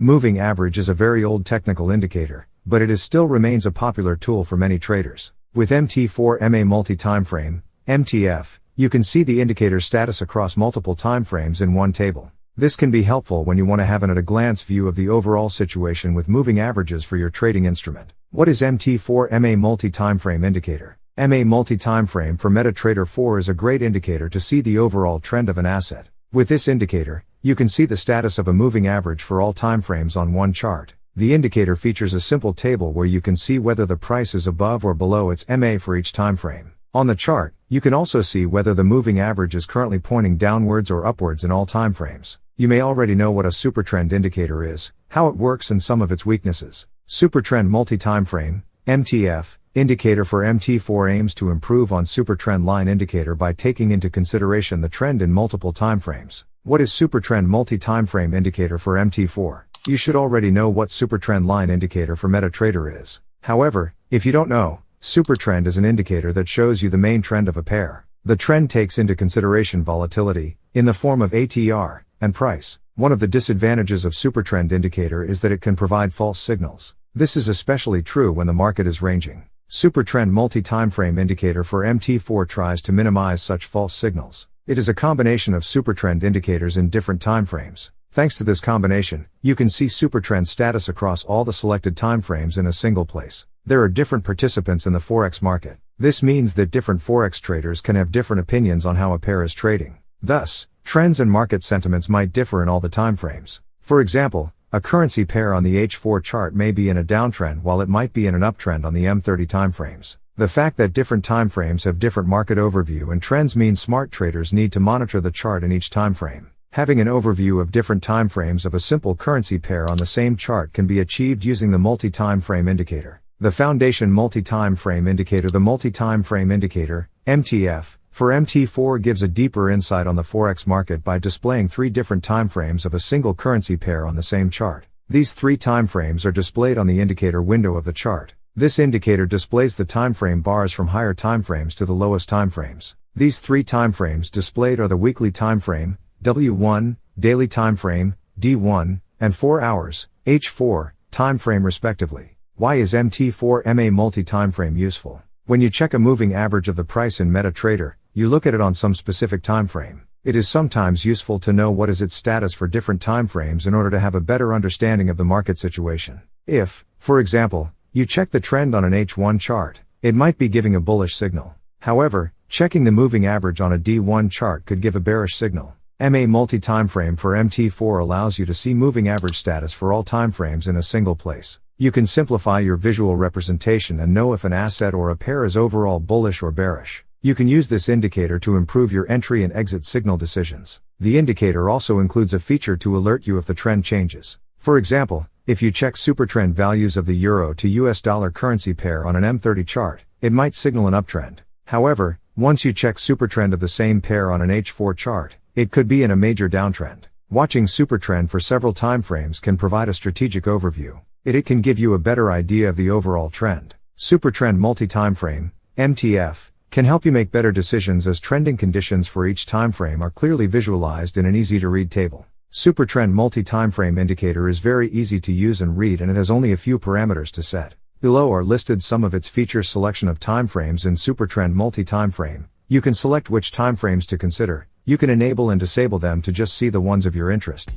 Moving average is a very old technical indicator, but it still remains a popular tool for many traders. With MT4 multi-time frame, MTF, you can see the indicator status across multiple time frames in one table. This can be helpful when you want to have an at-a-glance view of the overall situation with moving averages for your trading instrument. What is MT4 multi-time frame indicator? MA multi-time frame for MetaTrader 4 is a great indicator to see the overall trend of an asset. With this indicator, you can see the status of a moving average for all time frames on one chart. The indicator features a simple table where you can see whether the price is above or below its MA for each time frame. On the chart, you can also see whether the moving average is currently pointing downwards or upwards in all time frames. You may already know what a supertrend indicator is, how it works and some of its weaknesses. Supertrend multi-time frame, MTF, indicator for MT4 aims to improve on supertrend line indicator by taking into consideration the trend in multiple time frames. What is supertrend multi-time frame indicator for MT4? You should already know what supertrend line indicator for MetaTrader is. However, if you don't know, supertrend is an indicator that shows you the main trend of a pair. The trend takes into consideration volatility, in the form of ATR, and price. One of the disadvantages of supertrend indicator is that it can provide false signals. This is especially true when the market is ranging. Supertrend multi-time frame indicator for MT4 tries to minimize such false signals. It is a combination of supertrend indicators in different time frames. Thanks to this combination, you can see supertrend status across all the selected time frames in a single place. There are different participants in the Forex market. This means that different Forex traders can have different opinions on how a pair is trading. Thus, trends and market sentiments might differ in all the time frames. For example, a currency pair on the H4 chart may be in a downtrend while it might be in an uptrend on the M30 timeframes. The fact that different timeframes have different market overview and trends means smart traders need to monitor the chart in each timeframe. Having an overview of different timeframes of a simple currency pair on the same chart can be achieved using the multi-time frame indicator. The foundation multi-time frame indicator. The multi-time frame indicator, MTF, for MT4 gives a deeper insight on the Forex market by displaying 3 different timeframes of a single currency pair on the same chart. These 3 timeframes are displayed on the indicator window of the chart. This indicator displays the timeframe bars from higher timeframes to the lowest timeframes. These 3 timeframes displayed are the weekly timeframe, W1, daily timeframe, D1, and 4 hours, H4, timeframe respectively. Why is MT4 multi-time frame useful? When you check a moving average of the price in MetaTrader, you look at it on some specific time frame. It is sometimes useful to know what is its status for different time frames in order to have a better understanding of the market situation. If, for example, you check the trend on an H1 chart, it might be giving a bullish signal. However, checking the moving average on a D1 chart could give a bearish signal. MA multi-time frame for MT4 allows you to see moving average status for all time frames in a single place. You can simplify your visual representation and know if an asset or a pair is overall bullish or bearish. You can use this indicator to improve your entry and exit signal decisions. The indicator also includes a feature to alert you if the trend changes. For example, if you check supertrend values of the euro to US dollar currency pair on an M30 chart, it might signal an uptrend. However, once you check supertrend of the same pair on an H4 chart, it could be in a major downtrend. Watching supertrend for several time frames can provide a strategic overview. It can give you a better idea of the overall trend. Supertrend multi-time frame, MTF, can help you make better decisions as trending conditions for each time frame are clearly visualized in an easy-to-read table. Supertrend multi-time frame indicator is very easy to use and read, and it has only a few parameters to set. Below are listed some of its features. Selection of time frames in Supertrend multi-time frame. You can select which time frames to consider. You can enable and disable them to just see the ones of your interest.